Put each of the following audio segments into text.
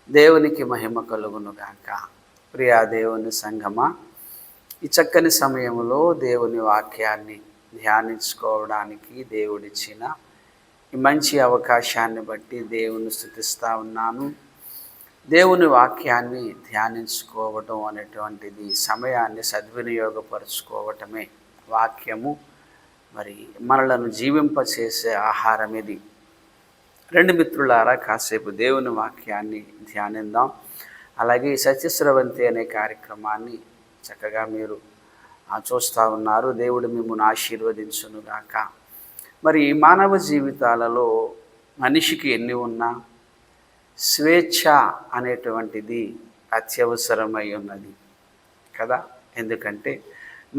దేవునికి మహిమ కలుగునుగాక. ప్రియా దేవుని సంగమా, ఈ చక్కని సమయంలో దేవుని వాక్యాన్ని ధ్యానించుకోవడానికి దేవుడిచ్చిన ఈ మంచి అవకాశాన్ని బట్టి దేవుని స్తుతిస్తూ ఉన్నాను. దేవుని వాక్యాన్ని ధ్యానించుకోవటం అనేటువంటిది సమయాన్ని సద్వినియోగపరుచుకోవటమే. వాక్యము మరి మనలను జీవింపచేసే ఆహారం ఇది. రెండు మిత్రులారా, కాసేపు దేవుని వాక్యాన్ని ధ్యానిద్దాం. అలాగే సత్యస్రవంతి అనే కార్యక్రమాన్ని చక్కగా మీరు చూస్తూ ఉన్నారు. దేవుడు మిమ్మల్ని ఆశీర్వదించునుగాక. మరి మానవ జీవితాలలో మనిషికి ఎన్ని ఉన్నా స్వేచ్ఛ అనేటువంటిది అత్యవసరమై ఉన్నది కదా. ఎందుకంటే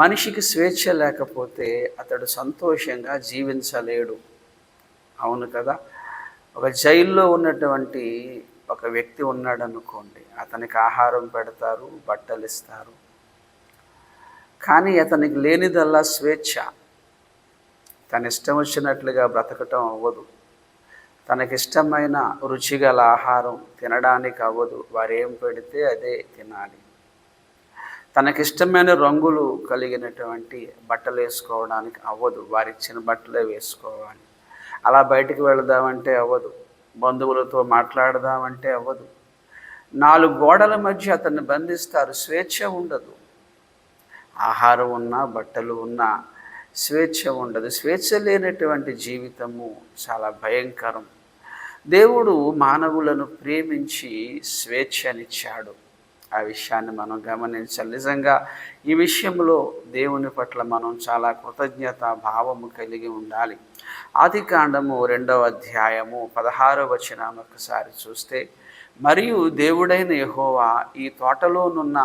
మనిషికి స్వేచ్ఛ లేకపోతే అతడు సంతోషంగా జీవించలేడు. అవును కదా. ఒక జైల్లో ఉన్నటువంటి ఒక వ్యక్తి ఉన్నాడు అనుకోండి, అతనికి ఆహారం పెడతారు, బట్టలు ఇస్తారు, కానీ అతనికి లేనిదల్లా స్వేచ్ఛ. తన ఇష్టం వచ్చినట్లుగా బ్రతకటం అవ్వదు, తనకిష్టమైన రుచిగల ఆహారం తినడానికి అవ్వదు, వారు ఏం పెడితే అదే తినాలి. తనకిష్టమైన రంగులు కలిగినటువంటి బట్టలు వేసుకోవడానికి అవ్వదు, వారిచ్చిన బట్టలే వేసుకోవాలి. అలా బయటికి వెళదామంటే అవ్వదు, బంధువులతో మాట్లాడదామంటే అవ్వదు. 4 గోడల మధ్య అతన్ని బంధిస్తారు, స్వేచ్ఛ ఉండదు. ఆహారం ఉన్నా బట్టలు ఉన్నా స్వేచ్ఛ ఉండదు. స్వేచ్ఛ లేనటువంటి జీవితము చాలా భయంకరం. దేవుడు మానవులను ప్రేమించి స్వేచ్ఛనిచ్చాడు. ఆ విషయాన్ని మనం గమనించాలి. నిజంగా ఈ విషయంలో దేవుని పట్ల మనం చాలా కృతజ్ఞత భావము కలిగి ఉండాలి. ఆదికాండము 2వ అధ్యాయము 16వ వచనం ఒకసారి చూస్తే, మరియు దేవుడైన యెహోవా ఈ తోటలోనున్న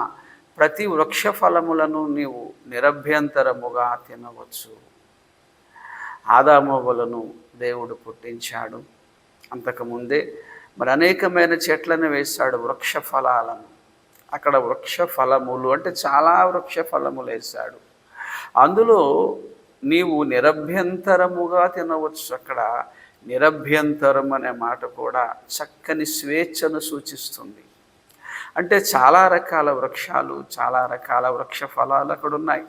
ప్రతి వృక్ష ఫలములను నీవు నిరభ్యంతరముగా తినవచ్చు. ఆదామవ్వలను దేవుడు పుట్టించాడు. అంతకుముందే మరి అనేకమైన చెట్లను వేశాడు, వృక్ష ఫలాలను. అక్కడ వృక్ష ఫలములు అంటే చాలా వృక్ష ఫలములు వేశాడు. అందులో నీవు నిరభ్యంతరముగా తినవచ్చు. అక్కడ నిరభ్యంతరం అనే మాట కూడా చక్కని స్వేచ్ఛను సూచిస్తుంది. అంటే చాలా రకాల వృక్షాలు, చాలా రకాల వృక్ష ఫలాలు అక్కడ ఉన్నాయి.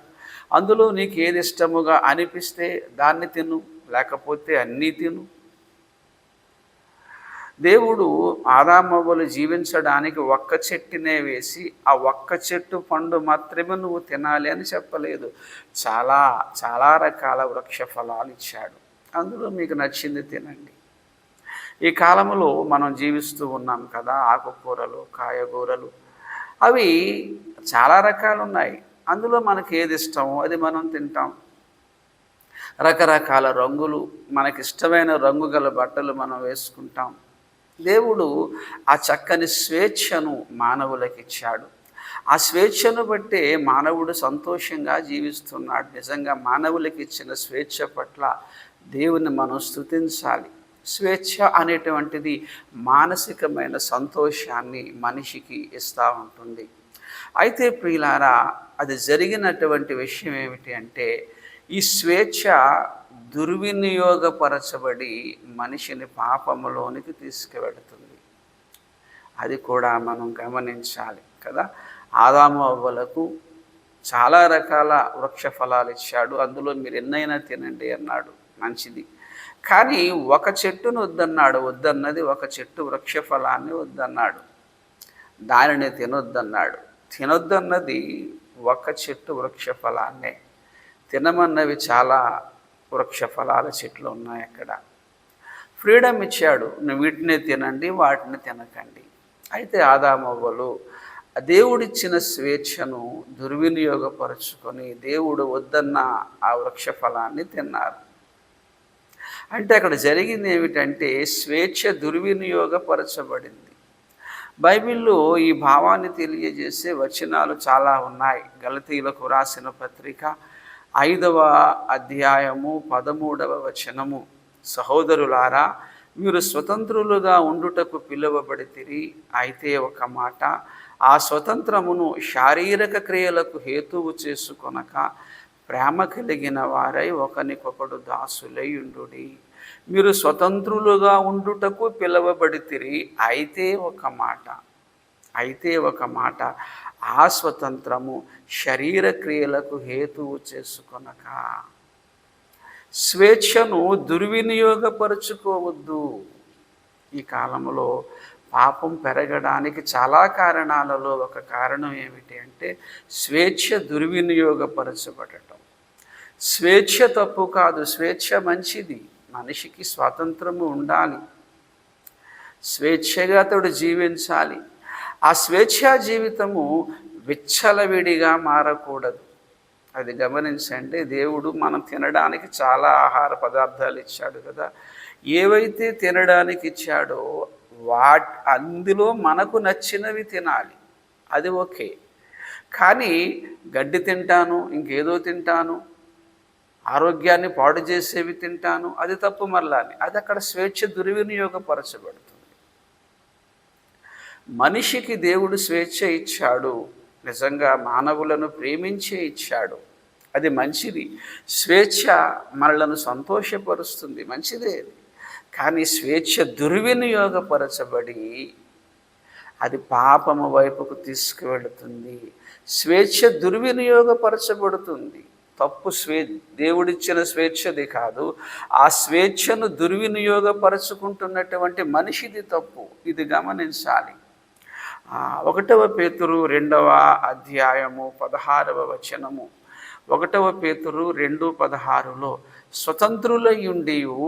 అందులో నీకు ఏది ఇష్టముగా అనిపిస్తే దాన్ని తిను, లేకపోతే అన్నీ తిను. దేవుడు ఆదామవ్వలు జీవించడానికి ఒక్క చెట్టునే వేసి ఆ ఒక్క చెట్టు పండు మాత్రమే నువ్వు తినాలి అని చెప్పలేదు. చాలా చాలా రకాల వృక్ష ఫలాలు ఇచ్చాడు. అందులో మీకు నచ్చింది తినండి. ఈ కాలంలో మనం జీవిస్తూ ఉన్నాం కదా, ఆకుకూరలు, కాయగూరలు, అవి చాలా రకాలు ఉన్నాయి. అందులో మనకి ఏది ఇష్టమో అది మనం తింటాం. రకరకాల రంగులు, మనకిష్టమైన రంగు గల బట్టలు మనం వేసుకుంటాం. దేవుడు ఆ చక్కని స్వేచ్ఛను మానవులకు ఇచ్చాడు. ఆ స్వేచ్ఛను బట్టే మానవుడు సంతోషంగా జీవిస్తున్నాడు. నిజంగా మానవులకు ఇచ్చిన స్వేచ్ఛ పట్ల దేవుని మనం స్తుతించాలి. స్వేచ్ఛ అనేటువంటిది మానసికమైన సంతోషాన్ని మనిషికి ఇస్తూ ఉంటుంది. అయితే ప్రియులారా, అది జరిగినటువంటి విషయం ఏమిటి అంటే, ఈ స్వేచ్ఛ దుర్వినియోగపరచబడి మనిషిని పాపములోనికి తీసుకువెడుతుంది. అది కూడా మనం గమనించాలి కదా. ఆదాము అవ్వలకు చాలా రకాల వృక్ష ఫలాలు ఇచ్చాడు. అందులో మీరు ఎన్నైనా తినండి అన్నాడు, మంచిది. కానీ ఒక చెట్టును వద్దన్నాడు. వద్దన్నది ఒక చెట్టు వృక్ష ఫలాన్ని వద్దన్నాడు, దానిని తినొద్దన్నాడు. తినొద్దన్నది ఒక చెట్టు వృక్ష ఫలాన్నే. తినమన్నవి చాలా వృక్ష ఫలాల చెట్లు ఉన్నాయి. అక్కడ ఫ్రీడమ్ ఇచ్చాడు, నువ్వు వీటిని తినండి, వాటిని తినకండి. అయితే ఆదామవ్వలు దేవుడిచ్చిన స్వేచ్ఛను దుర్వినియోగపరుచుకొని దేవుడు వద్దన్న ఆ వృక్ష ఫలాన్ని తిన్నారు. అంటే అక్కడ జరిగింది ఏమిటంటే, స్వేచ్ఛ దుర్వినియోగపరచబడింది. బైబిల్లో ఈ భావాన్ని తెలియజేసే వచనాలు చాలా ఉన్నాయి. గలతీయులకు రాసిన పత్రిక 5వ అధ్యాయము 13వ వచనము, సహోదరులారా, మీరు స్వతంత్రులుగా ఉండుటకు పిలువబడితిరి. అయితే ఒక మాట, ఆ స్వతంత్రమును శారీరక క్రియలకు హేతువు చేసుకొనక ప్రేమ కలిగిన వారై ఒకనికొకడు దాసులై ఉండుడి. మీరు స్వతంత్రులుగా ఉండుటకు పిలువబడితిరి. అయితే ఒక మాట, ఆ స్వతంత్రము శరీర క్రియలకు హేతువు చేసుకొనక. స్వేచ్ఛను దుర్వినియోగపరుచుకోవద్దు. ఈ కాలంలో పాపం పెరగడానికి చాలా కారణాలలో ఒక కారణం ఏమిటి అంటే స్వేచ్ఛ దుర్వినియోగపరచబడటం. స్వేచ్ఛ తప్పు కాదు, స్వేచ్ఛ మంచిది. మనిషికి స్వాతంత్రము ఉండాలి, స్వేచ్ఛగా అతడు జీవించాలి. ఆ స్వేచ్ఛా జీవితము విచ్చలవిడిగా మారకూడదు. అది గమనించండి. దేవుడు మనం తినడానికి చాలా ఆహార పదార్థాలు ఇచ్చాడు కదా. ఏవైతే తినడానికి ఇచ్చాడో అందులో మనకు నచ్చినవి తినాలి, అది ఓకే. కానీ గడ్డి తింటాను, ఇంకేదో తింటాను, ఆరోగ్యాన్ని పాడు చేసేవి తింటాను, అది తప్పు. మరలాని అది అక్కడ స్వేచ్ఛ దుర్వినియోగపరచబడుతుంది. మనిషికి దేవుడు స్వేచ్ఛ ఇచ్చాడు, నిజంగా మానవులను ప్రేమించే ఇచ్చాడు, అది మంచిది. స్వేచ్ఛ మనలను సంతోషపరుస్తుంది, మంచిదే. కానీ స్వేచ్ఛ దుర్వినియోగపరచబడి అది పాపము వైపుకు తీసుకువెళుతుంది. స్వేచ్ఛ దుర్వినియోగపరచబడుతుంది. తప్పు దేవుడిచ్చిన స్వేచ్ఛది కాదు, ఆ స్వేచ్ఛను దుర్వినియోగపరచుకుంటున్నటువంటి మనిషిది తప్పు. ఇది గమనించాలి. 1 పేతురు 2వ అధ్యాయము 16వ వచనము. 1 పేతురు 2:16లో స్వతంత్రులయుండియు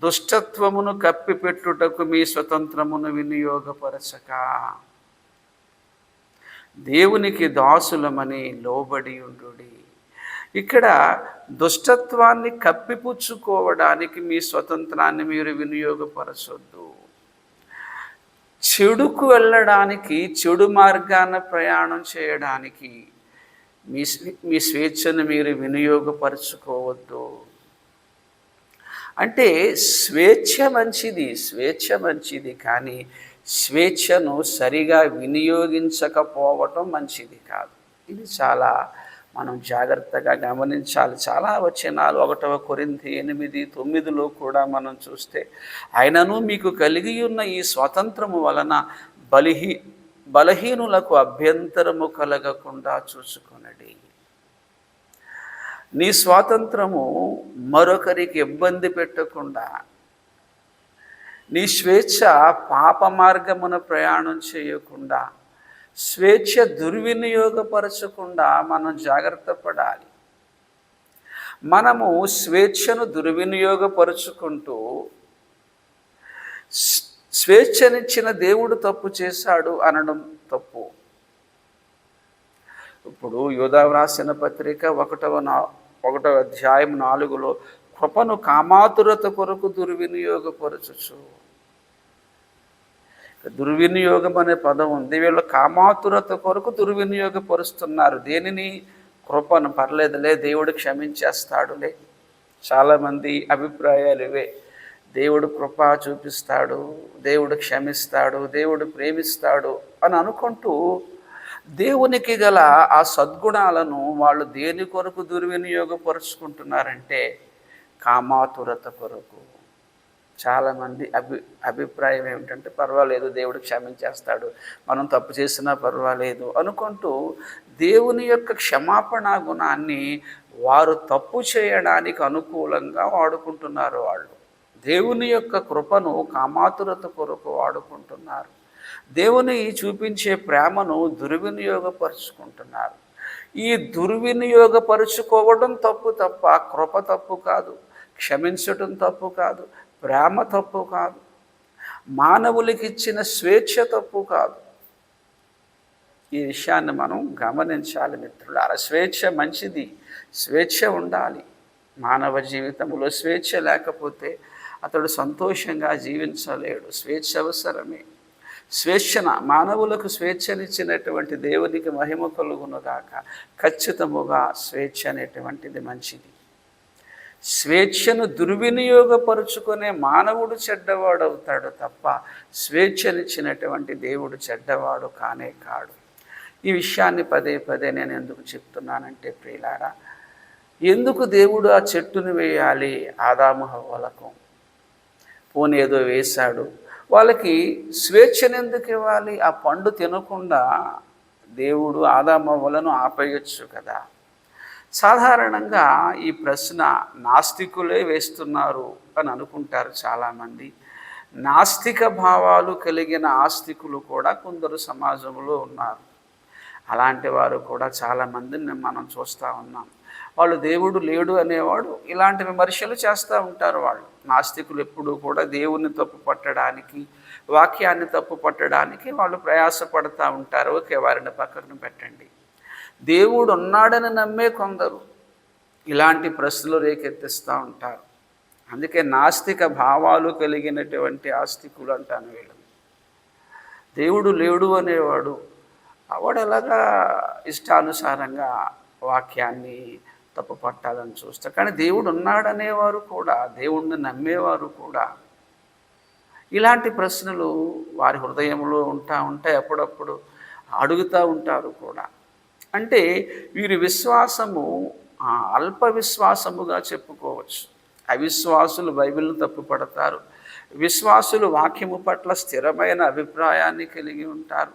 దుష్టత్వమును కప్పిపెట్టుటకు మీ స్వతంత్రమును వినియోగపరచక దేవునికి దాసులమని లోబడి ఉండుడి. ఇక్కడ దుష్టత్వాన్ని కప్పిపుచ్చుకోవడానికి మీ స్వతంత్రాన్ని మీరు వినియోగపరచొద్దు. చెడుకు వెళ్ళడానికి, చెడు మార్గాన ప్రయాణం చేయడానికి మీ స్వేచ్ఛను మీరు వినియోగపరచుకోవద్దు. అంటే స్వేచ్ఛ మంచిది, కానీ స్వేచ్ఛను సరిగా వినియోగించకపోవటం మంచిది కాదు. ఇది చాలా మనం జాగ్రత్తగా గమనించాలి. చాలా వచనాలు 1 కొరింథీ 8:9లో కూడా మనం చూస్తే, ఆయనను మీకు కలిగి ఉన్న ఈ స్వాతంత్రము వలన బలహీనులకు అభ్యంతరము కలగకుండా చూసుకొనడి. నీ స్వాతంత్రము మరొకరికి ఇబ్బంది పెట్టకుండా, నీ స్వేచ్ఛ పాప మార్గమున ప్రయాణం చేయకుండా, స్వేచ్ఛ దుర్వినియోగపరచకుండా మనం జాగ్రత్త పడాలి. మనము స్వేచ్ఛను దుర్వినియోగపరుచుకుంటూ స్వేచ్ఛనిచ్చిన దేవుడు తప్పు చేశాడు అనడం తప్పు. ఇప్పుడు యూదా వ్రాసిన పత్రిక 1వ అధ్యాయం 4లో కృపను కామాతురత కొరకు దుర్వినియోగపరచుచు. దుర్వినియోగం అనే పదం ఉంది. వీళ్ళు కామాతురత కొరకు దుర్వినియోగపరుస్తున్నారు. దేనిని? కృపను. పర్లేదులే, దేవుడు క్షమించేస్తాడులే. చాలామంది అభిప్రాయాలు ఇవే. దేవుడు కృప చూపిస్తాడు, దేవుడు క్షమిస్తాడు, దేవుడు ప్రేమిస్తాడు అని అనుకుంటూ దేవునికి గల ఆ సద్గుణాలను వాళ్ళు దేని కొరకు దుర్వినియోగపరుచుకుంటున్నారంటే కామాతురత కొరకు. చాలామంది అభిప్రాయం ఏమిటంటే పర్వాలేదు, దేవుడు క్షమించేస్తాడు, మనం తప్పు చేసినా పర్వాలేదు అనుకుంటూ దేవుని యొక్క క్షమాపణ గుణాన్ని వారు తప్పు చేయడానికి అనుకూలంగా వాడుకుంటున్నారు. వాళ్ళు దేవుని యొక్క కృపను కామాతురత కొరకు వాడుకుంటున్నారు. దేవుని చూపించే ప్రేమను దుర్వినియోగపరుచుకుంటున్నారు. ఈ దుర్వినియోగపరుచుకోవడం తప్పు తప్ప కృప తప్పు కాదు, క్షమించటం తప్పు కాదు, ప్రేమ తప్పు కాదు, మానవులకి ఇచ్చిన స్వేచ్ఛ తప్పు కాదు. ఈ విషయాన్ని మనం గమనించాలి మిత్రులారా. స్వేచ్ఛ మంచిది, స్వేచ్ఛ ఉండాలి. మానవ జీవితంలో స్వేచ్ఛ లేకపోతే అతడు సంతోషంగా జీవించలేడు. స్వేచ్ఛ అవసరమే. మానవులకు స్వేచ్ఛనిచ్చినటువంటి దేవునికి మహిమ కలుగునుగాక. ఖచ్చితముగా స్వేచ్ఛ అనేటువంటిది మంచిది. స్వేచ్ఛను దుర్వినియోగపరుచుకునే మానవుడు చెడ్డవాడవుతాడు తప్ప స్వేచ్ఛనిచ్చినటువంటి దేవుడు చెడ్డవాడు కానే కాడు. ఈ విషయాన్ని పదే నేను ఎందుకు చెప్తున్నానంటే ప్రియులారా, ఎందుకు దేవుడు ఆ చెట్టును వేయాలి ఆదాము హవ్వలకు? పోనీ ఏదో వేశాడు. వాళ్ళకి స్వేచ్ఛను ఎందుకు ఇవ్వాలి? ఆ పండు తినకుండా దేవుడు ఆదామవ్వలను ఆపేయొచ్చు కదా. సాధారణంగా ఈ ప్రశ్న నాస్తికులే వేస్తున్నారు అని అనుకుంటారు చాలామంది. నాస్తిక భావాలు కలిగిన ఆస్తికులు కూడా కొందరు సమాజంలో ఉన్నారు. అలాంటి వారు కూడా చాలామందిని మనం చూస్తూ ఉన్నాం. వాళ్ళు దేవుడు లేడు అనేవాడు ఇలాంటి విమర్శలు చేస్తూ ఉంటారు. వాళ్ళు నాస్తికులు ఎప్పుడూ కూడా దేవుణ్ణి తప్పు పట్టడానికి, వాక్యాన్ని తప్పు పట్టడానికి వాళ్ళు ప్రయాసపడుతూ ఉంటారు. ఓకే, వారిని పక్కన పెట్టండి. దేవుడు ఉన్నాడని నమ్మే కొందరు ఇలాంటి ప్రశ్నలు రేకెత్తిస్తూ ఉంటారు. అందుకే నాస్తిక భావాలు కలిగినటువంటి ఆస్తికులు అంటాను వీళ్ళు. దేవుడు లేడు అనేవాడు వాడు ఎలాగా ఇష్టానుసారంగా వాక్యాన్ని తప్పు పట్టాలని చూస్తారు. కానీ దేవుడు ఉన్నాడనేవారు కూడా, దేవుణ్ణి నమ్మేవారు కూడా ఇలాంటి ప్రశ్నలు వారి హృదయంలో ఉంటాయి. అప్పుడప్పుడు అడుగుతూ ఉంటారు కూడా. అంటే వీరి విశ్వాసము అల్ప విశ్వాసముగా చెప్పుకోవచ్చు. అవిశ్వాసులు బైబిల్ను తప్పుపడతారు. విశ్వాసులు వాక్యము పట్ల స్థిరమైన అభిప్రాయాన్ని కలిగి ఉంటారు.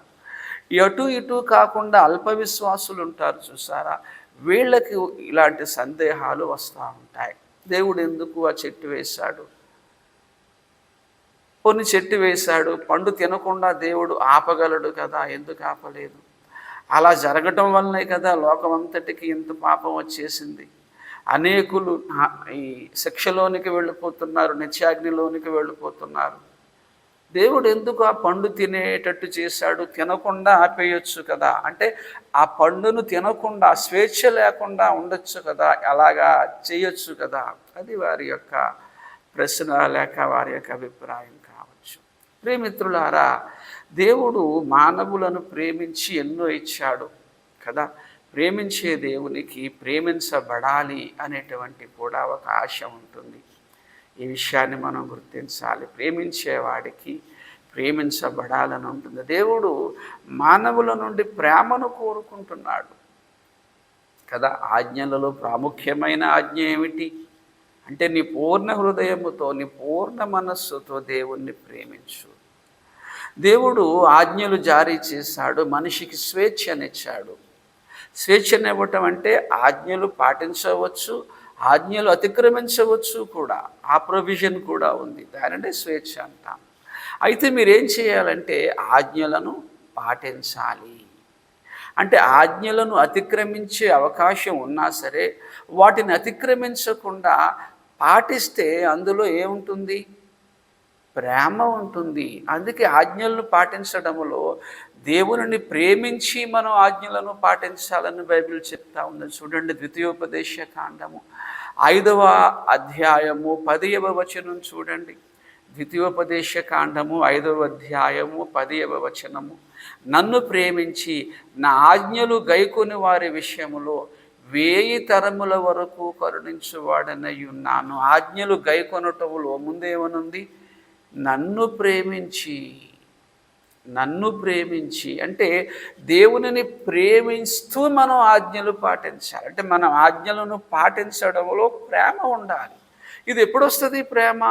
అటు ఇటు కాకుండా అల్ప విశ్వాసులు ఉంటారు చూసారా, వీళ్ళకి ఇలాంటి సందేహాలు వస్తూ ఉంటాయి. దేవుడు ఎందుకు ఆ చెట్టు వేశాడు? కొన్ని చెట్టు వేశాడు, పండు తినకుండా దేవుడు ఆపగలడు కదా, ఎందుకు ఆపలేదు? అలా జరగటం వల్లనే కదా లోకమంతటికి ఇంత పాపం వచ్చేసింది. అనేకులు ఈ శిక్షలోనికి వెళ్ళిపోతున్నారు, నిత్యాగ్నిలోనికి వెళ్ళిపోతున్నారు. దేవుడు ఎందుకు ఆ పండు తినేటట్టు చేశాడు? తినకుండా ఆపేయచ్చు కదా. అంటే ఆ పండును తినకుండా స్వేచ్ఛ లేకుండా ఉండొచ్చు కదా, అలాగా చేయొచ్చు కదా. అది వారి యొక్క ప్రశ్న లేక వారి యొక్క అభిప్రాయం కావచ్చు. ప్రియమిత్రులారా, దేవుడు మానవులను ప్రేమించి ఎన్నో ఇచ్చాడు కదా. ప్రేమించే దేవునికి ప్రేమించబడాలి అనేటువంటి కూడా ఒక ఆశ ఉంటుంది. ఈ విషయాన్ని మనం గుర్తించాలి. ప్రేమించేవాడికి ప్రేమించబడాలని ఉంటుంది. దేవుడు మానవుల నుండి ప్రేమను కోరుకుంటున్నాడు కదా. ఆజ్ఞలలో ప్రాముఖ్యమైన ఆజ్ఞ ఏమిటి అంటే, నీ పూర్ణ హృదయముతో, నీ పూర్ణ మనస్సుతో దేవుణ్ణి ప్రేమించు. దేవుడు ఆజ్ఞలు జారీ చేశాడు, మనిషికి స్వేచ్ఛనిచ్చాడు. స్వేచ్ఛనివ్వటం అంటే ఆజ్ఞలు పాటించవచ్చు, ఆజ్ఞలు అతిక్రమించవచ్చు కూడా. ఆ ప్రొవిజన్ కూడా ఉంది, దానినే స్వేచ్ఛ అంటాం. అయితే మీరేం చేయాలంటే ఆజ్ఞలను పాటించాలి. అంటే ఆజ్ఞలను అతిక్రమించే అవకాశం ఉన్నా సరే వాటిని అతిక్రమించకుండా పాటిస్తే అందులో ఏముంటుంది? ప్రేమ ఉంటుంది. అందుకే ఆజ్ఞలను పాటించడంలో దేవునిని ప్రేమించి మనం ఆజ్ఞలను పాటించాలని బైబిల్ చెప్తా ఉంది. చూడండి, ద్వితీయోపదేశ కాండము 5వ అధ్యాయము 10వ వచనం చూడండి. ద్వితీయోపదేశ కాండము 5వ అధ్యాయము 10వ వచనము. నన్ను ప్రేమించి నా ఆజ్ఞలు గైకొని వారి విషయములో 1000 తరముల వరకు కరుణించువాడనై ఉన్నాను. ఆజ్ఞలు గైకొనటములో ముందేమనుంది? నన్ను ప్రేమించి. నన్ను ప్రేమించి అంటే దేవునిని ప్రేమిస్తూ మనం ఆజ్ఞలు పాటించాలి. అంటే మనం ఆజ్ఞలను పాటించడంలో ప్రేమ ఉండాలి. ఇది ఎప్పుడు వస్తుంది ప్రేమ?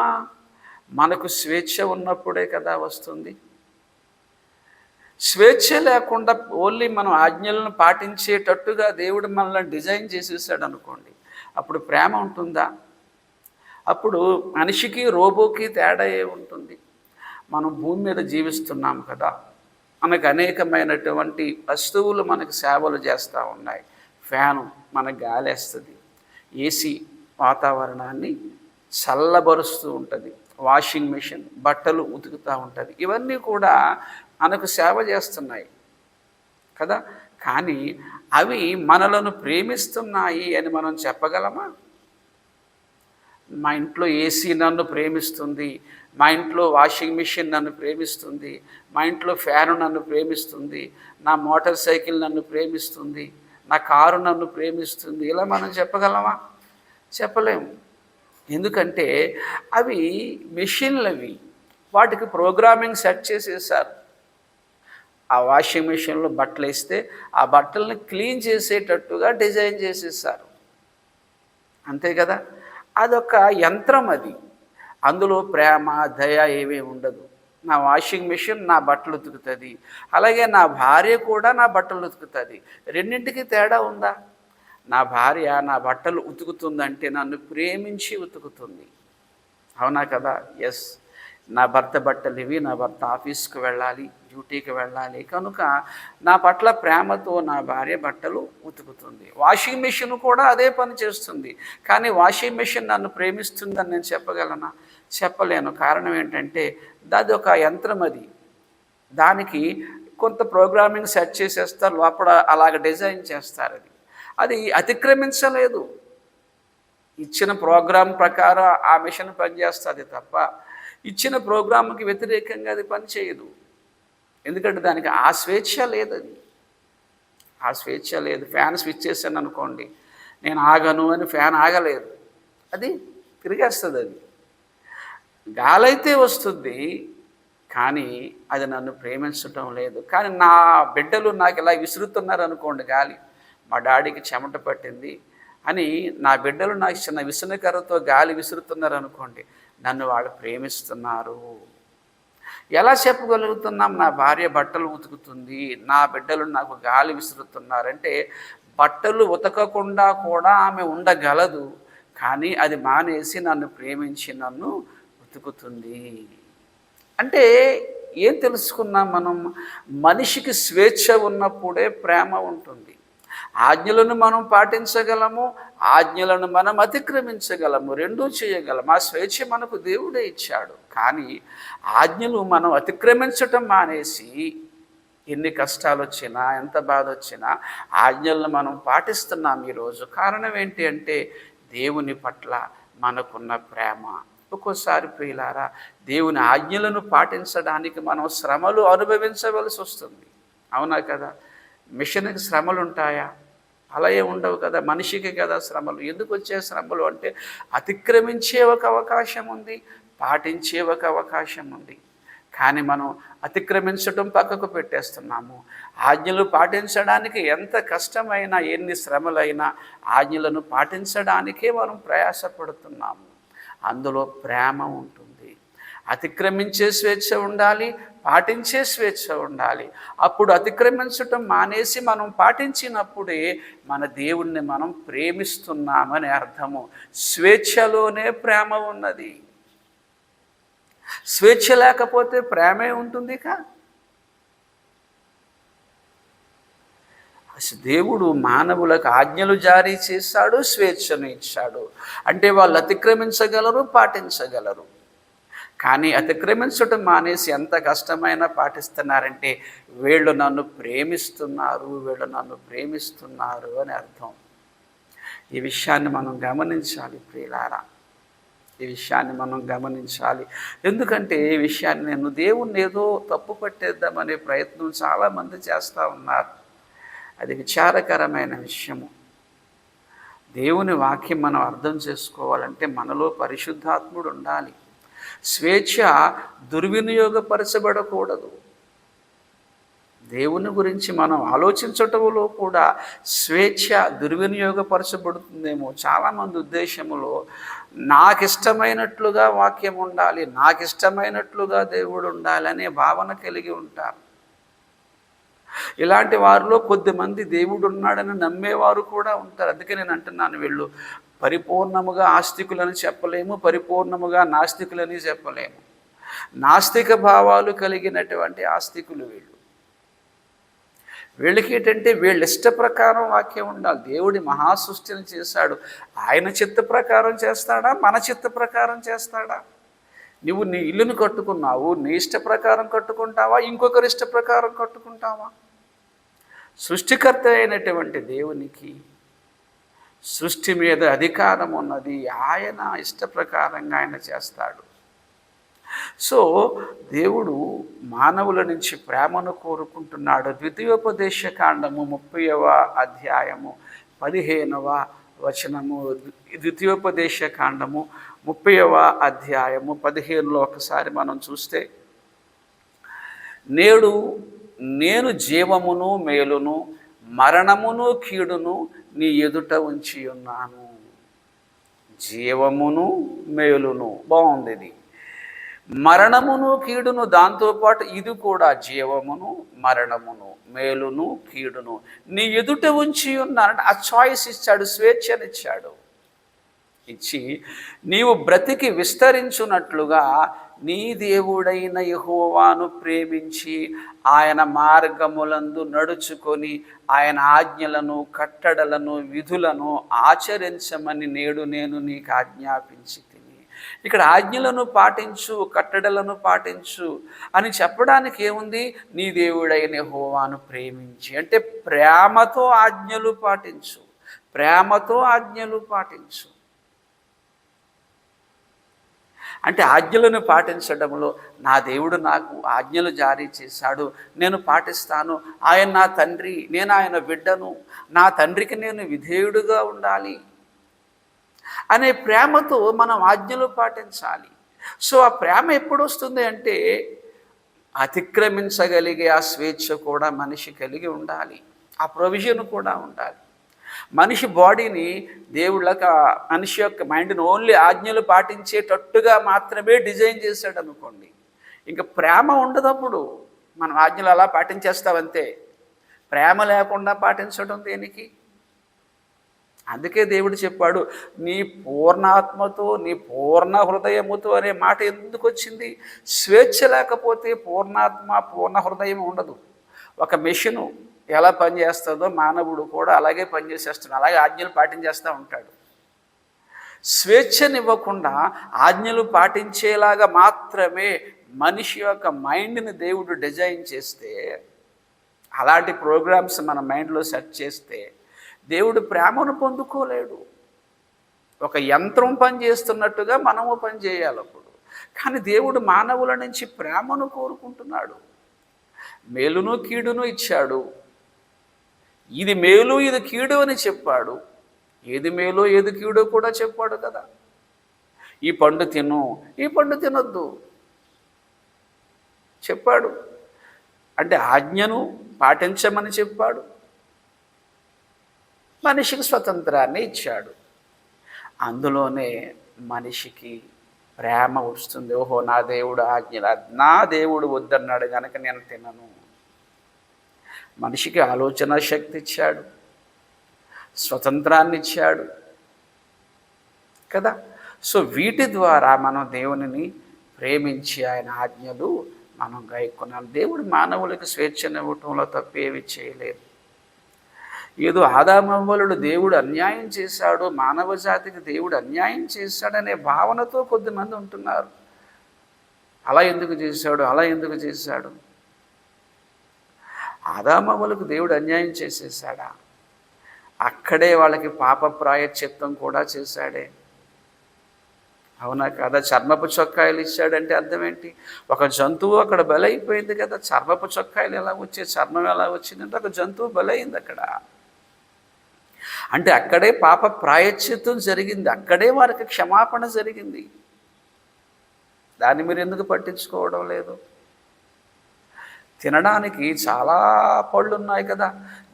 మనకు స్వేచ్ఛ ఉన్నప్పుడే కదా వస్తుంది. స్వేచ్ఛ లేకుండా ఓన్లీ మనం ఆజ్ఞలను పాటించేటట్టుగా దేవుడు మనల్ని డిజైన్ చేసేసాడు అనుకోండి, అప్పుడు ప్రేమ ఉంటుందా? అప్పుడు మనిషికి రోబోకి తేడా ఉంటుంది. మనం భూమి మీద జీవిస్తున్నాం కదా, మనకు అనేకమైనటువంటి వస్తువులు మనకు సేవలు చేస్తూ ఉన్నాయి. ఫ్యాను మనకు గాలి వేస్తుంది, ఏసీ వాతావరణాన్ని చల్లబరుస్తూ ఉంటుంది, వాషింగ్ మెషిన్ బట్టలు ఉతుకుతూ ఉంటుంది. ఇవన్నీ కూడా మనకు సేవ చేస్తున్నాయి కదా. కానీ అవి మనలను ప్రేమిస్తున్నాయి అని మనం చెప్పగలమా? మా ఇంట్లో ఏసీ నన్ను ప్రేమిస్తుంది, మా ఇంట్లో వాషింగ్ మిషన్ నన్ను ప్రేమిస్తుంది, మా ఇంట్లో ఫ్యాను నన్ను ప్రేమిస్తుంది, నా మోటార్ సైకిల్ నన్ను ప్రేమిస్తుంది, నా కారు నన్ను ప్రేమిస్తుంది, ఇలా మనం చెప్పగలమా? చెప్పలేము. ఎందుకంటే అవి మెషిన్లు, అవి వాటికి ప్రోగ్రామింగ్ సెట్ చేసేసారు. ఆ వాషింగ్ మిషన్లో బట్టలు వేస్తే ఆ బట్టల్ని క్లీన్ చేసేటట్టుగా డిజైన్ చేసేసారు, అంతే కదా. అదొక యంత్రం. అది అందులో ప్రేమ, దయ ఏమీ ఉండదు. నా వాషింగ్ మెషిన్ నా బట్టలు ఉతుకుతుంది, అలాగే నా భార్య కూడా నా బట్టలు ఉతుకుతుంది. రెండింటికి తేడా ఉందా? నా భార్య నా బట్టలు ఉతుకుతుందంటే నన్ను ప్రేమించి ఉతుకుతుంది. అవునా కదా? ఎస్. నా భర్త బట్టలు ఇవి, నా భర్త ఆఫీస్కి వెళ్ళాలి, డ్యూటీకి వెళ్ళాలి కనుక నా పట్ల ప్రేమతో నా భార్య బట్టలు ఉతుకుతుంది. వాషింగ్ మెషిన్ కూడా అదే పని చేస్తుంది. కానీ వాషింగ్ మెషిన్ నన్ను ప్రేమిస్తుందని నేను చెప్పగలనా? చెప్పలేను. కారణం ఏంటంటే అది ఒక యంత్రం. దానికి కొంత ప్రోగ్రామింగ్ సెట్ చేసేస్తారు, లోపల అలాగ డిజైన్ చేస్తారు. అది అతిక్రమించలేదు. ఇచ్చిన ప్రోగ్రాం ప్రకారం ఆ మిషన్ పనిచేస్తుంది తప్ప ఇచ్చిన ప్రోగ్రాంకి వ్యతిరేకంగా అది పనిచేయదు. ఎందుకంటే దానికి ఆ స్వేచ్ఛ లేదు. ఆ స్వేచ్ఛ లేదు. ఫ్యాన్ స్విచ్ చేశాను అనుకోండి, నేను ఆగను అని ఫ్యాన్ ఆగలేదు, అది తిరిగేస్తుంది. అది గాలైతే వస్తుంది, కానీ అది నన్ను ప్రేమించటం లేదు. కానీ నా బిడ్డలు నాకు ఇలా విసురుతున్నారు అనుకోండి, గాలి, మా డాడీకి చెమట పట్టింది అని నా బిడ్డలు నాకు చిన్న విసునకర్రతో గాలి విసురుతున్నారు అనుకోండి, నన్ను వాళ్ళు ప్రేమిస్తున్నారు. ఎలా చెప్పగలుగుతున్నాం? నా భార్య బట్టలు ఉతుకుతుంది, నా బిడ్డలు నాకు గాలి విసురుతున్నారంటే బట్టలు ఉతకకుండా కూడా ఆమె ఉండగలదు, కానీ అది మానేసి నన్ను ప్రేమించి నన్ను ఉతుకుతుంది. అంటే ఏం తెలుసుకున్నాం మనం? మనిషికి స్వేచ్ఛ ఉన్నప్పుడే ప్రేమ ఉంటుంది. ఆజ్ఞలను మనం పాటించగలము, ఆజ్ఞలను మనం అతిక్రమించగలము, రెండూ చేయగలం. ఆ స్వేచ్ఛ మనకు దేవుడే ఇచ్చాడు. కానీ ఆజ్ఞలు మనం అతిక్రమించటం మానేసి ఎన్ని కష్టాలు వచ్చినా, ఎంత బాధ వచ్చినా ఆజ్ఞలను మనం పాటిస్తున్నాం ఈరోజు. కారణం ఏంటి అంటే దేవుని పట్ల మనకున్న ప్రేమ. ఒక్కోసారి ప్రియులారా, దేవుని ఆజ్ఞలను పాటించడానికి మనం శ్రమలు అనుభవించవలసి వస్తుంది. అవునా కదా? మిషన్కి శ్రమలు ఉంటాయా? అలా ఏ ఉండవు కదా. మనిషికి కదా శ్రమలు. ఎందుకు వచ్చే శ్రమలు అంటే అతిక్రమించే ఒక అవకాశం ఉంది, పాటించే ఒక అవకాశం ఉంది. కానీ మనం అతిక్రమించడం పక్కకు పెట్టేస్తున్నాము. ఆజ్ఞలు పాటించడానికి ఎంత కష్టమైనా, ఎన్ని శ్రమలైనా ఆజ్ఞలను పాటించడానికే మనం ప్రయాసపడుతున్నాము. అందులో ప్రేమ ఉంటుంది. అతిక్రమించే స్వేచ్ఛ ఉండాలి, పాటించే స్వేచ్ఛ ఉండాలి. అప్పుడు అతిక్రమించటం మానేసి మనం పాటించినప్పుడే మన దేవుణ్ణి మనం ప్రేమిస్తున్నామని అర్థము. స్వేచ్ఛలోనే ప్రేమ ఉన్నది. స్వేచ్ఛ లేకపోతే ప్రేమే ఉంటుంది కా? దేవుడు మానవులకు ఆజ్ఞలు జారీ చేశాడు, స్వేచ్ఛను ఇచ్చాడు. అంటే వాళ్ళు అతిక్రమించగలరు, పాటించగలరు. కానీ అతిక్రమించటం మానేసి ఎంత కష్టమైనా పాటిస్తున్నారంటే వీళ్ళు నన్ను ప్రేమిస్తున్నారు, వీళ్ళు నన్ను ప్రేమిస్తున్నారు అని అర్థం. ఈ విషయాన్ని మనం గమనించాలి ప్రియులారా. ఈ విషయాన్ని మనం గమనించాలి. ఎందుకంటే ఈ విషయాన్ని నేను దేవుణ్ణి ఏదో తప్పు పట్టేద్దామనే ప్రయత్నం చాలామంది చేస్తూ ఉన్నారు. అది విచారకరమైన విషయము. దేవుని వాక్యం మనం అర్థం చేసుకోవాలంటే మనలో పరిశుద్ధాత్ముడు ఉండాలి. స్వేచ్ఛ దుర్వినియోగపరచబడకూడదు. దేవుని గురించి మనం ఆలోచించటంలో కూడా స్వేచ్ఛ దుర్వినియోగపరచబడుతుందేమో. చాలామంది ఉద్దేశములో నాకిష్టమైనట్లుగా వాక్యం ఉండాలి, నాకిష్టమైనట్లుగా దేవుడు ఉండాలి అనే భావన కలిగి ఉంటారు. ఇలాంటి వారిలో కొద్దిమంది దేవుడు ఉన్నాడని నమ్మేవారు కూడా ఉంటారు. అందుకే నేను అంటున్నాను, వీళ్ళు పరిపూర్ణముగా ఆస్తికులని చెప్పలేము, పరిపూర్ణముగా నాస్తికులని చెప్పలేము. నాస్తిక భావాలు కలిగినటువంటి ఆస్తికులు వీళ్ళు. వీళ్ళకి ఏంటంటే వీళ్ళ ఇష్ట ప్రకారం వాక్యం ఉండాలి. దేవుడి మహాసృష్టిని చేశాడు, ఆయన చిత్త ప్రకారం చేస్తాడా, మన చిత్త ప్రకారం చేస్తాడా? నువ్వు నీ ఇల్లును కట్టుకున్నావు, నీ ఇష్ట ప్రకారం కట్టుకుంటావా, ఇంకొకరి ఇష్ట ప్రకారం కట్టుకుంటావా? సృష్టికర్త అయినటువంటి దేవునికి సృష్టి మీద అధికారం ఉన్నది. ఆయన ఇష్ట ప్రకారంగా ఆయన చేస్తాడు. సో దేవుడు మానవుల నుంచి ప్రేమను కోరుకుంటున్నాడు. ద్వితీయోపదేశ కాండము 30వ అధ్యాయము 15వ వచనము. ద్వితీయోపదేశ కాండము 30వ అధ్యాయము 15లో ఒకసారి మనం చూస్తే, నేడు నేను జీవమును మేలును మరణమును కీడును నీ ఎదుట ఉంచి ఉన్నాను. జీవమును మేలును. బాగుంది ఇది. మరణమును కీడును, దాంతోపాటు ఇది కూడా జీవమును మరణమును మేలును కీడును నీ ఎదుట ఉంచి ఉన్నానంటే ఆ చాయిస్ ఇచ్చాడు, స్వేచ్ఛనిచ్చాడు. ఇచ్చి నీవు బ్రతికి విస్తరించున్నట్లుగా నీ దేవుడైన యెహోవాను ప్రేమించి ఆయన మార్గములందు నడుచుకొని ఆయన ఆజ్ఞలను కట్టడలను విధులను ఆచరించమని నేడు నేను నీకు ఆజ్ఞాపించి తిని. ఇక్కడ ఆజ్ఞలను పాటించు, కట్టడలను పాటించు అని చెప్పడానికి ఏముంది? నీ దేవుడైన యెహోవాను ప్రేమించి అంటే ప్రేమతో ఆజ్ఞలు పాటించు, ప్రేమతో ఆజ్ఞలు పాటించు. అంటే ఆజ్ఞలను పాటించడంలో నా దేవుడు నాకు ఆజ్ఞలు జారీ చేశాడు, నేను పాటిస్తాను. ఆయన నా తండ్రి, నేను ఆయన బిడ్డను, నా తండ్రికి నేను విధేయుడుగా ఉండాలి అనే ప్రేమతో మనం ఆజ్ఞలు పాటించాలి. సో ఆ ప్రేమ ఎప్పుడు వస్తుంది అంటే అతిక్రమించగలిగే ఆ స్వేచ్ఛ కూడా మనిషి కలిగి ఉండాలి, ఆ ప్రొవిజన్ కూడా ఉండాలి. మనిషి బాడీని దేవుళ్ళకి మనిషి యొక్క మైండ్ని ఓన్లీ ఆజ్ఞలు పాటించేటట్టుగా మాత్రమే డిజైన్ చేశాడు అనుకోండి, ఇంకా ప్రేమ ఉండదప్పుడు. మనం ఆజ్ఞలు అలా పాటించేస్తామంతే, ప్రేమ లేకుండా పాటించడం దేనికి? అందుకే దేవుడు చెప్పాడు, నీ పూర్ణాత్మతో నీ పూర్ణ హృదయముతో అనే మాట ఎందుకు వచ్చింది? స్వేచ్ఛ లేకపోతే పూర్ణాత్మ పూర్ణ హృదయం ఉండదు. ఒక మెషిను ఎలా పనిచేస్తుందో మానవుడు కూడా అలాగే పనిచేసేస్తున్నాడు, అలాగే ఆజ్ఞలు పాటించేస్తూ ఉంటాడు. స్వేచ్ఛనివ్వకుండా ఆజ్ఞలు పాటించేలాగా మాత్రమే మనిషి యొక్క మైండ్ని దేవుడు డిజైన్ చేస్తే, అలాంటి ప్రోగ్రామ్స్ మన మైండ్లో సెట్ చేస్తే దేవుడు ప్రేమను పొందుకోలేడు. ఒక యంత్రం పని చేస్తున్నట్టుగా మనము పని చేయాలి అప్పుడు. కానీ దేవుడు మానవుల నుంచి ప్రేమను కోరుకుంటున్నాడు. మేలును కీడును ఇచ్చాడు. ఇది మేలు ఇది కీడు అని చెప్పాడు. ఏది మేలో ఏది కీడో కూడా చెప్పాడు కదా. ఈ పండు తిను, ఈ పండు తినొద్దు చెప్పాడు. అంటే ఆజ్ఞను పాటించమని చెప్పాడు, మనిషికి స్వతంత్రాన్ని ఇచ్చాడు. అందులోనే మనిషికి ప్రేమ వస్తుంది. ఓహో, నా దేవుడు ఆజ్ఞలు, నా దేవుడు వద్దన్నాడు కనుక నేను తినను. మనిషికి ఆలోచన శక్తి ఇచ్చాడు, స్వతంత్రాన్ని ఇచ్చాడు కదా. సో వీటి ద్వారా మనం దేవునిని ప్రేమించి ఆయన ఆజ్ఞలు మనం గైకొనాలి. దేవుడు మానవులకు స్వేచ్ఛనివ్వటంలో తప్పేవి చేయలేదు. ఏదో ఆదామవ్వలుడు దేవుడు అన్యాయం చేశాడు, మానవ జాతికి దేవుడు అన్యాయం చేశాడనే భావనతో కొద్దిమంది ఉంటున్నారు. అలా ఎందుకు చేశాడు, అలా ఎందుకు చేశాడు? ఆదామవ్వలకు దేవుడు అన్యాయం చేసేసాడా? అక్కడే వాళ్ళకి పాప ప్రాయశ్చిత్తం కూడా చేశాడే, అవునా కదా. చర్మపు చొక్కాయలు ఇచ్చాడంటే అర్థం ఏంటి? ఒక జంతువు అక్కడ బలైపోయింది కదా. చర్మపు చొక్కాయలు ఎలా వచ్చే, చర్మం ఎలా వచ్చిందంటే ఒక జంతువు బలైంది అక్కడ. అంటే అక్కడే పాప ప్రాయశ్చిత్తం జరిగింది, అక్కడే వారికి క్షమాపణ జరిగింది. దాన్ని మీరు ఎందుకు పట్టించుకోవడం లేదు? తినడానికి చాలా పళ్ళు ఉన్నాయి కదా.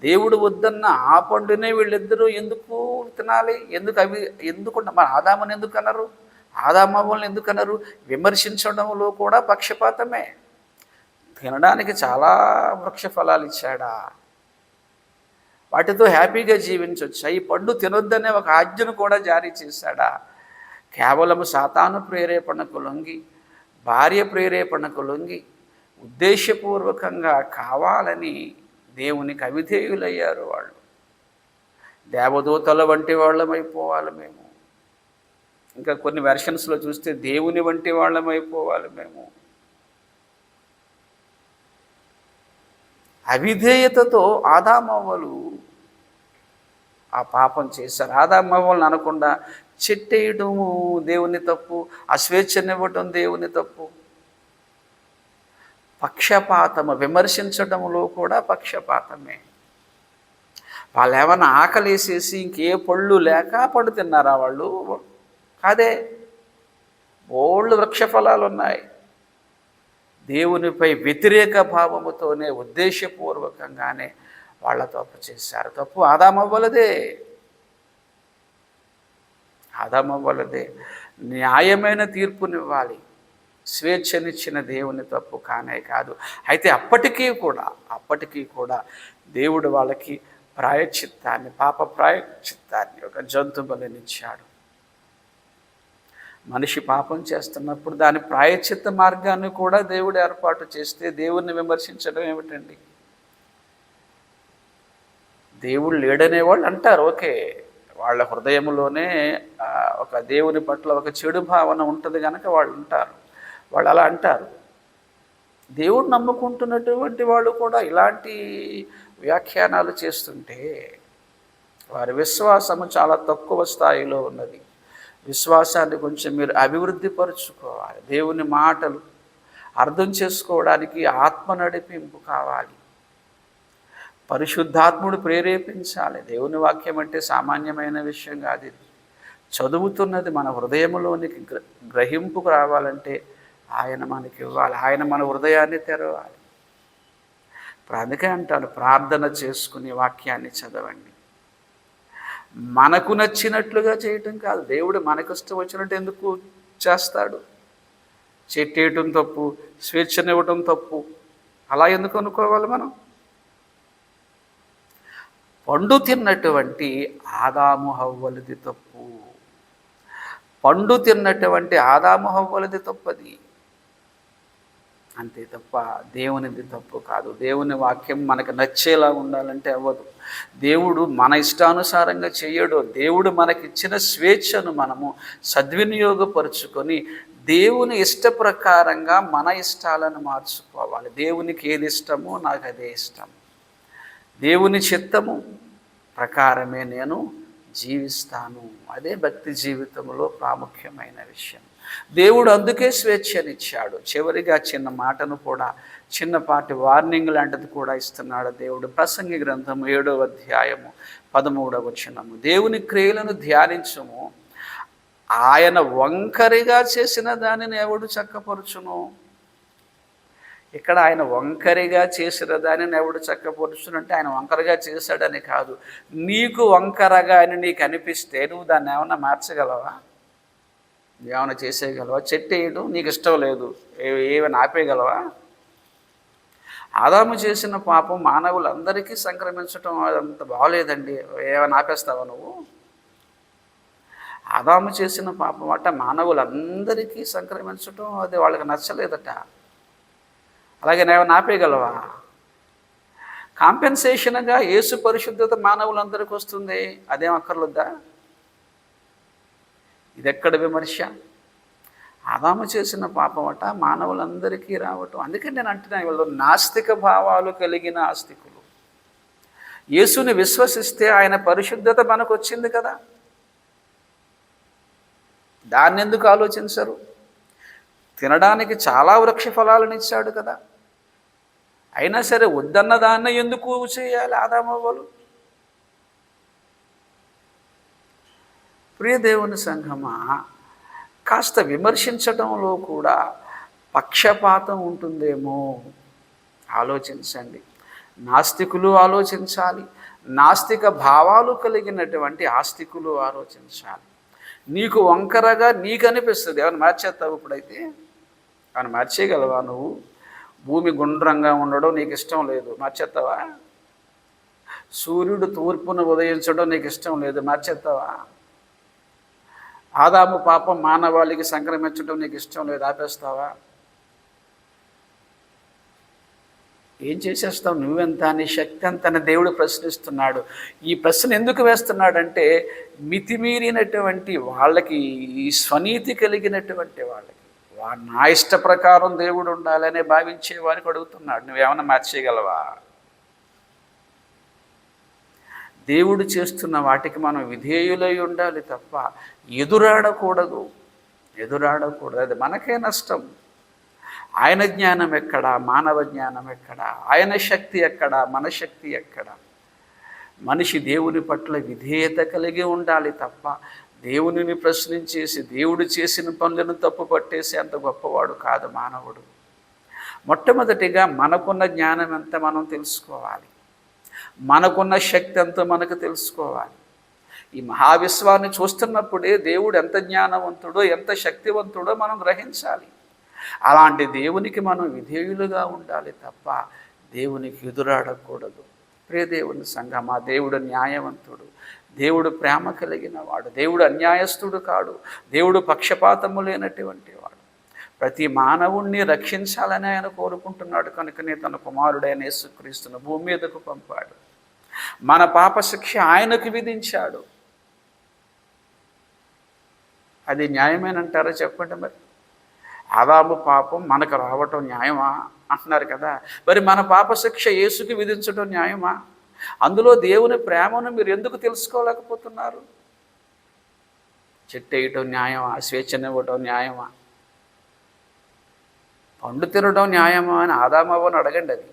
దేవుడు వద్దన్న ఆ పండునే వీళ్ళిద్దరూ ఎందుకు తినాలి? ఎందుకు మరి ఆదాముని ఎందుకు అన్నారు, ఆదామవ్వలను ఎందుకు అన్నారు? విమర్శించడంలో కూడా పక్షపాతమే. తినడానికి చాలా వృక్ష ఫలాలు ఇచ్చాడా, వాటితో హ్యాపీగా జీవించవచ్చు. ఈ పండు తినొద్దనే ఒక ఆజ్ఞను కూడా జారీ చేశాడా? కేవలం సాతాను ప్రేరేపణకు లొంగి, భార్య ప్రేరేపణకు లొంగి ఉద్దేశపూర్వకంగా కావాలని దేవునికి అవిధేయులయ్యారు వాళ్ళు. దేవదూతల వంటి వాళ్ళమైపోవాలి మేము, ఇంకా కొన్ని వెర్షన్స్లో చూస్తే దేవుని వంటి వాళ్ళమైపోవాలి మేము. అవిధేయతతో ఆదామవ్వలు ఆ పాపం చేశారు. ఆదామవ్వలను అనకుండా చెట్టేయడము దేవుని తప్పు, అస్వేచ్ఛనివ్వటం దేవుని తప్పు. పక్షపాతము, విమర్శించడంలో కూడా పక్షపాతమే. వాళ్ళు ఏమైనా ఆకలేసేసి ఇంకే పళ్ళు లేక పళ్ళు తిన్నారా? వాళ్ళు కాదే, బోళ్ళు వృక్ష ఫలాలు ఉన్నాయి. దేవునిపై వ్యతిరేక భావముతోనే ఉద్దేశపూర్వకంగానే వాళ్ళ తప్పు చేశారు. తప్పు ఆదామవ్వలదే. ఆదామవ్వలదే న్యాయమైన తీర్పునివ్వాలి. స్వేచ్ఛనిచ్చిన దేవుని తప్పు కానే కాదు. అయితే అప్పటికీ కూడా దేవుడు వాళ్ళకి ప్రాయశ్చిత్తాన్ని, పాప ప్రాయశ్చిత్తాన్ని ఒక జంతు బలినిచ్చాడు. మనిషి పాపం చేస్తున్నప్పుడు దాని ప్రాయశ్చిత్త మార్గాన్ని కూడా దేవుడు ఏర్పాటు చేస్తే దేవుణ్ణి విమర్శించడం ఏమిటండి? దేవుడు లేడనేవాళ్ళు అంటారు, ఓకే, వాళ్ళ హృదయంలోనే ఒక దేవుని పట్ల ఒక చెడు భావన ఉంటుంది కనుక వాళ్ళు అలా అంటారు. దేవుడు నమ్ముకుంటున్నటువంటి వాళ్ళు కూడా ఇలాంటి వ్యాఖ్యానాలు చేస్తుంటే వారి విశ్వాసము చాలా తక్కువ స్థాయిలో ఉన్నది. విశ్వాసాన్ని కొంచెం మీరు అభివృద్ధి పరుచుకోవాలి. దేవుని మాటలు అర్థం చేసుకోవడానికి ఆత్మ నడిపింపు కావాలి. పరిశుద్ధాత్ముడు ప్రేరేపించాలి. దేవుని వాక్యం అంటే సామాన్యమైన విషయం కాదు. ఇది చదువుతున్నది మన హృదయంలోనికి గ్రహింపుకు రావాలంటే ఆయన మనకి ఇవ్వాలి. ఆయన మన హృదయాన్ని తెరవాలి. ఇప్పుడు అందుకే అంటాను, ప్రార్థన చేసుకుని వాక్యాన్ని చదవండి. మనకు నచ్చినట్లుగా చేయటం కాదు. దేవుడు మనకు ఇష్టం వచ్చినట్టు ఎందుకు చేస్తాడు? చెట్టేయటం తప్పు, స్వేచ్ఛనివ్వటం తప్పు, అలా ఎందుకు అనుకోవాలి మనం? పండు తిన్నటువంటి ఆదాము హవ్వలది తప్పు. పండు తిన్నటువంటి ఆదాము హవ్వలది తప్పది, అంతే తప్ప దేవునిది తప్పు కాదు. దేవుని వాక్యం మనకు నచ్చేలా ఉండాలంటే అవ్వదు. దేవుడు మన ఇష్టానుసారంగా చేయడు. దేవుడు మనకిచ్చిన స్వేచ్ఛను మనము సద్వినియోగపరుచుకొని దేవుని ఇష్ట ప్రకారంగా మన ఇష్టాలను మార్చుకోవాలి. దేవునికి ఏది ఇష్టమో నాకు అదే ఇష్టం. దేవుని చిత్తము ప్రకారమే నేను జీవిస్తాను. అదే భక్తి జీవితంలో ప్రాముఖ్యమైన విషయం. దేవుడు అందుకే స్వేచ్ఛనిచ్చాడు. చివరిగా చిన్న మాటను కూడా, చిన్నపాటి వార్నింగ్ లాంటిది కూడా ఇస్తున్నాడు దేవుడు. ప్రసంగి గ్రంథము 7వ అధ్యాయము 13వ వచనము, దేవుని క్రియలను ధ్యానించుము, ఆయన వంకరిగా చేసిన దానిని ఎవడు చక్కపరుచును? ఇక్కడ ఆయన వంకరిగా చేసిన దానిని ఎవడు చక్కపరుచునంటే ఆయన వంకరగా చేశాడని కాదు. నీకు వంకరగా అని నీకు అనిపిస్తే నువ్వు దాన్ని ఏమన్నా మార్చగలవా? ఏమైనా చేసేయగలవా? చెట్టేయడం నీకు ఇష్టం లేదు, ఏమైనా ఆపేయగలవా? ఆదాము చేసిన పాపం మానవులందరికీ సంక్రమించటం అంత బాగోలేదండి. ఏమైనా ఆపేస్తావా నువ్వు? ఆదాము చేసిన పాపం అట మానవులందరికీ సంక్రమించటం అది వాళ్ళకి నచ్చలేదట. అలాగే ఏమైనా ఆపేయగలవా? కాంపెన్సేషన్గా యేసు పరిశుద్ధత మానవులందరికీ వస్తుంది, అదేం అక్కర్లేదా? ఇదెక్కడ విమర్శ? ఆదాము చేసిన పాపం అట మానవులందరికీ రావటం. అందుకే నేను అంటున్నా, వీళ్ళు నాస్తిక భావాలు కలిగిన ఆస్తికులు. యేసుని విశ్వసిస్తే ఆయన పరిశుద్ధత మనకు వచ్చింది కదా, దాన్ని ఎందుకు ఆలోచించరు? తినడానికి చాలా వృక్ష ఫలాలను ఇచ్చాడు కదా, అయినా సరే వద్దన్న దాన్ని ఎందుకు చేయాలి ఆదామవ్వలు? ప్రియ దేవుని సంఘమా, కాస్త విమర్శించడంలో కూడా పక్షపాతం ఉంటుందేమో ఆలోచించండి. నాస్తికులు ఆలోచించాలి, నాస్తిక భావాలు కలిగినటువంటి ఆస్తికులు ఆలోచించాలి. నీకు వంకరగా నీకు అనిపిస్తుంది, ఏమైనా మార్చేస్తావు? ఇప్పుడైతే ఏమైనా మార్చేయగలవా నువ్వు? భూమి గుండ్రంగా ఉండడం నీకు ఇష్టం లేదు, మార్చేస్తావా? సూర్యుడు తూర్పును ఉదయించడం నీకు ఇష్టం లేదు, మార్చేస్తావా? ఆదాము పాపం మానవాళికి సంక్రమించడం నీకు ఇష్టం లేదు, ఆపేస్తావా? ఏం చేసేస్తావు? నువ్వెంత, నీ శక్తి ఎంత అని దేవుడు ప్రశ్నిస్తున్నాడు. ఈ ప్రశ్న ఎందుకు వేస్తున్నాడంటే మితిమీరినటువంటి వాళ్ళకి, ఈ స్వనీతి కలిగినటువంటి వాళ్ళకి, నా ఇష్ట ప్రకారం దేవుడు ఉండాలనే భావించే వారికి అడుగుతున్నాడు, నువ్వేమన్నా మార్చేయగలవా? దేవుడు చేస్తున్న వాటికి మనం విధేయులై ఉండాలి తప్ప ఎదురాడకూడదు. అది మనకే నష్టం. ఆయన జ్ఞానం ఎక్కడా, మానవ జ్ఞానం ఎక్కడా? ఆయన శక్తి ఎక్కడా, మన శక్తి ఎక్కడా? మనిషి దేవుని పట్ల విధేయత కలిగి ఉండాలి తప్ప దేవునిని ప్రశ్నించేసి దేవుడు చేసిన పనులను తప్పు పట్టేసి అంత గొప్పవాడు కాదు మానవుడు. మొట్టమొదటిగా మనకున్న జ్ఞానం ఎంత మనం తెలుసుకోవాలి, మనకున్న శక్తి ఎంతో మనకు తెలుసుకోవాలి. ఈ మహావిశ్వాన్ని చూస్తున్నప్పుడే దేవుడు ఎంత జ్ఞానవంతుడో ఎంత శక్తివంతుడో మనం గ్రహించాలి. అలాంటి దేవునికి మనం విధేయులుగా ఉండాలి తప్ప దేవునికి ఎదురాడకూడదు. ప్రియ దేవుని సంగమా, దేవుడు న్యాయవంతుడు, దేవుడు ప్రేమ కలిగిన వాడు, దేవుడు అన్యాయస్తుడు కాడు, దేవుడు పక్షపాతము లేనటువంటి వాడు. ప్రతి మానవుణ్ణి రక్షించాలని ఆయన కోరుకుంటున్నాడు. కనుకనే తన కుమారుడైన యేసుక్రీస్తును భూమి మీదకు పంపాడు. మన పాప శిక్ష ఆయనకు విధించాడు. అది న్యాయమేనంటారా చెప్పండి? మరి ఆదాము పాపం మనకు రావటం న్యాయమా అంటున్నారు కదా. మరి మన పాప శిక్ష యేసుకి విధించడం న్యాయమా? అందులో దేవుని ప్రేమను మీరు ఎందుకు తెలుసుకోలేకపోతున్నారు? చెట్టు వేయటం న్యాయమా? స్వేచ్ఛనివ్వటం న్యాయమా? పండు తినడం న్యాయమా అని ఆదామవ్వని అడగండి. అది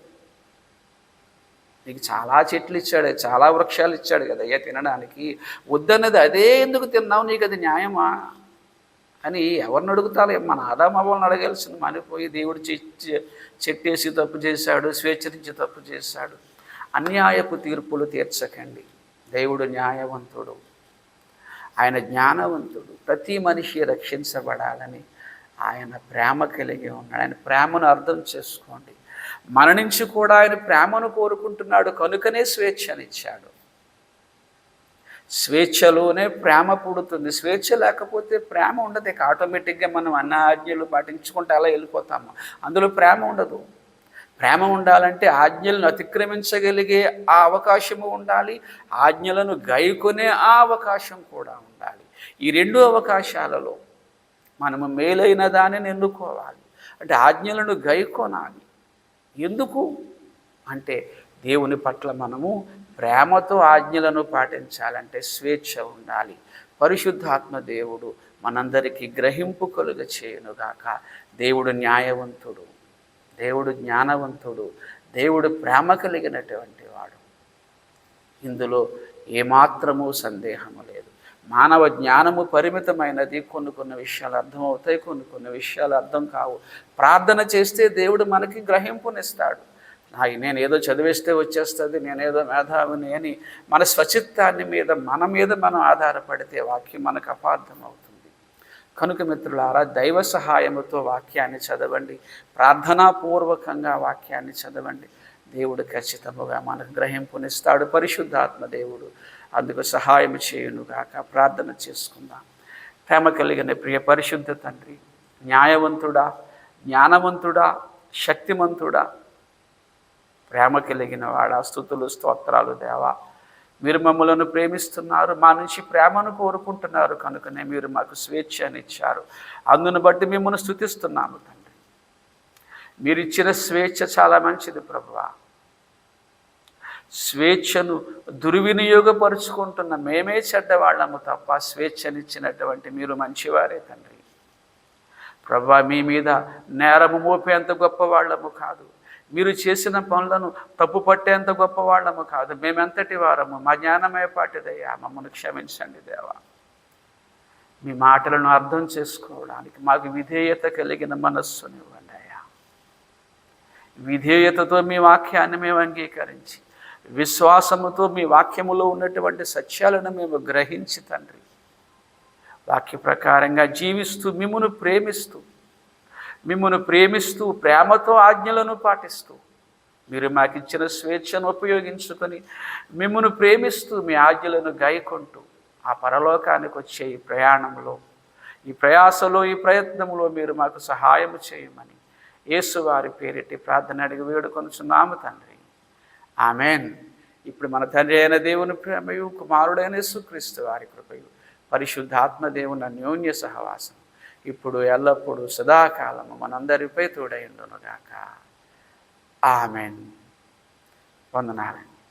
నీకు చాలా చెట్లు ఇచ్చాడు, చాలా వృక్షాలు ఇచ్చాడు కదా అయ్యా తినడానికి, వద్దన్నది అదే ఎందుకు తిన్నావు, నీకు అది న్యాయమా అని ఎవరిని అడుగుతారు? మన ఆదామవ్వని అడగాల్సింది మానిపోయి దేవుడు చెట్టేసి తప్పు చేశాడు, స్వేచ్ఛ నుంచి తప్పు చేశాడు. అన్యాయపు తీర్పులు తీర్చకండి. దేవుడు న్యాయవంతుడు, ఆయన జ్ఞానవంతుడు. ప్రతి మనిషి రక్షించబడాలని ఆయన ప్రేమ కలిగి ఉన్నాడు. ఆయన ప్రేమను అర్థం చేసుకోండి. మన నుంచి కూడా ఆయన ప్రేమను కోరుకుంటున్నాడు. కనుకనే స్వేచ్ఛనిచ్చాడు. స్వేచ్ఛలోనే ప్రేమ పుడుతుంది. స్వేచ్ఛ లేకపోతే ప్రేమ ఉండదు. ఇక ఆటోమేటిక్గా మనం అన్ని ఆజ్ఞలు పాటించుకుంటే అలా వెళ్ళిపోతాము. అందులో ప్రేమ ఉండదు. ప్రేమ ఉండాలంటే ఆజ్ఞలను అతిక్రమించగలిగే ఆ అవకాశము ఉండాలి, ఆజ్ఞలను గైకొనే ఆ అవకాశం కూడా ఉండాలి. ఈ రెండు అవకాశాలలో మనము మేలైన దానిని ఎన్నుకోవాలి. అంటే ఆజ్ఞలను గైకొనాలి. ఎందుకు అంటే దేవుని పట్ల మనము ప్రేమతో ఆజ్ఞలను పాటించాలంటే స్వేచ్ఛ ఉండాలి. పరిశుద్ధాత్మ దేవుడు మనందరికీ గ్రహింపు కలుగ చేయునుగాక. దేవుడు న్యాయవంతుడు, దేవుడు జ్ఞానవంతుడు, దేవుడు ప్రేమ కలిగినటువంటి వాడు. ఇందులో ఏమాత్రమూ సందేహము లేదు. మానవ జ్ఞానము పరిమితమైనది. కొన్ని విషయాలు అర్థమవుతాయి, కొన్ని విషయాలు అర్థం కావు. ప్రార్థన చేస్తే దేవుడు మనకి గ్రహింపునిస్తాడు. నేను ఏదో చదివేస్తే వచ్చేస్తుంది, నేనేదో మేధావిని అని మన స్వచిత్తాన్ని మన మీద మనం ఆధారపడితే వాక్యం మనకు అపార్థం అవుతుంది. కనుక మిత్రులారా, దైవ సహాయముతో వాక్యాన్ని చదవండి, ప్రార్థనాపూర్వకంగా వాక్యాన్ని చదవండి. దేవుడు ఖచ్చితంగా మనకు గ్రహింపునిస్తాడు. పరిశుద్ధాత్మ దేవుడు అందుకు సహాయం చేయునుగాక. ప్రార్థన చేసుకుందాం. ప్రేమ కలిగిన ప్రియ పరిశుద్ధ తండ్రి, న్యాయవంతుడా, జ్ఞానవంతుడా, శక్తిమంతుడా, ప్రేమ కలిగిన వాడా, స్తుతులు స్తోత్రాలు దేవా. మీరు మమ్మలను ప్రేమిస్తున్నారు, మా నుంచి ప్రేమను కోరుకుంటున్నారు. కనుకనే మీరు మాకు స్వేచ్ఛనిచ్చారు. అందును బట్టి మిమ్మల్ని స్తుతిస్తున్నాము తండ్రి. మీరు ఇచ్చిన స్వేచ్ఛ చాలా మంచిది ప్రభువా. స్వేచ్ఛను దుర్వినియోగపరుచుకుంటున్న మేమే చెడ్డవాళ్ళము తప్ప స్వేచ్ఛనిచ్చినటువంటి మీరు మంచివారే తండ్రి. ప్రభువా, మీ మీద నేరము మోపేంత గొప్పవాళ్ళము కాదు, మీరు చేసిన పనులను తప్పు పట్టేంత గొప్పవాళ్ళము కాదు. మేమెంతటి వారము, మా జ్ఞానమే పాటిదయ్యా. మమ్మల్ని క్షమించండి దేవా. మీ మాటలను అర్థం చేసుకోవడానికి మాకు విధేయత కలిగిన మనస్సునివ్వండి అయ్యా. విధేయతతో మీ వాక్యాన్ని మేము అంగీకరించి, విశ్వాసముతో మీ వాక్యములో ఉన్నటువంటి సత్యాలను మేము గ్రహించి తండ్రి, వాక్య ప్రకారంగా జీవిస్తూ మిమ్మును ప్రేమిస్తూ ప్రేమతో ఆజ్ఞలను పాటిస్తూ, మీరు మాకు ఇచ్చిన స్వేచ్ఛను ఉపయోగించుకొని మిమ్మును ప్రేమిస్తూ మీ ఆజ్ఞలను గైకొంటూ ఆ పరలోకానికి వచ్చే ఈ ప్రయాణంలో, ఈ ప్రయాసలో, ఈ ప్రయత్నంలో మీరు మాకు సహాయము చేయమని యేసువారి పేరిటి ప్రార్థన అడిగి వేడుకొనుచున్నాము తండ్రి. ఆమెన్. ఇప్పుడు మన తండ్రి అయిన దేవుని ప్రేమయు, కుమారుడైన యేసుక్రీస్తు వారి కృపయు, పరిశుద్ధాత్మ దేవుని అన్యోన్య సహవాసం ఇప్పుడు ఎల్లప్పుడూ సదాకాలము మనందరిపై తోడైండునుగాక. ఆమెన్. వందనాలండి.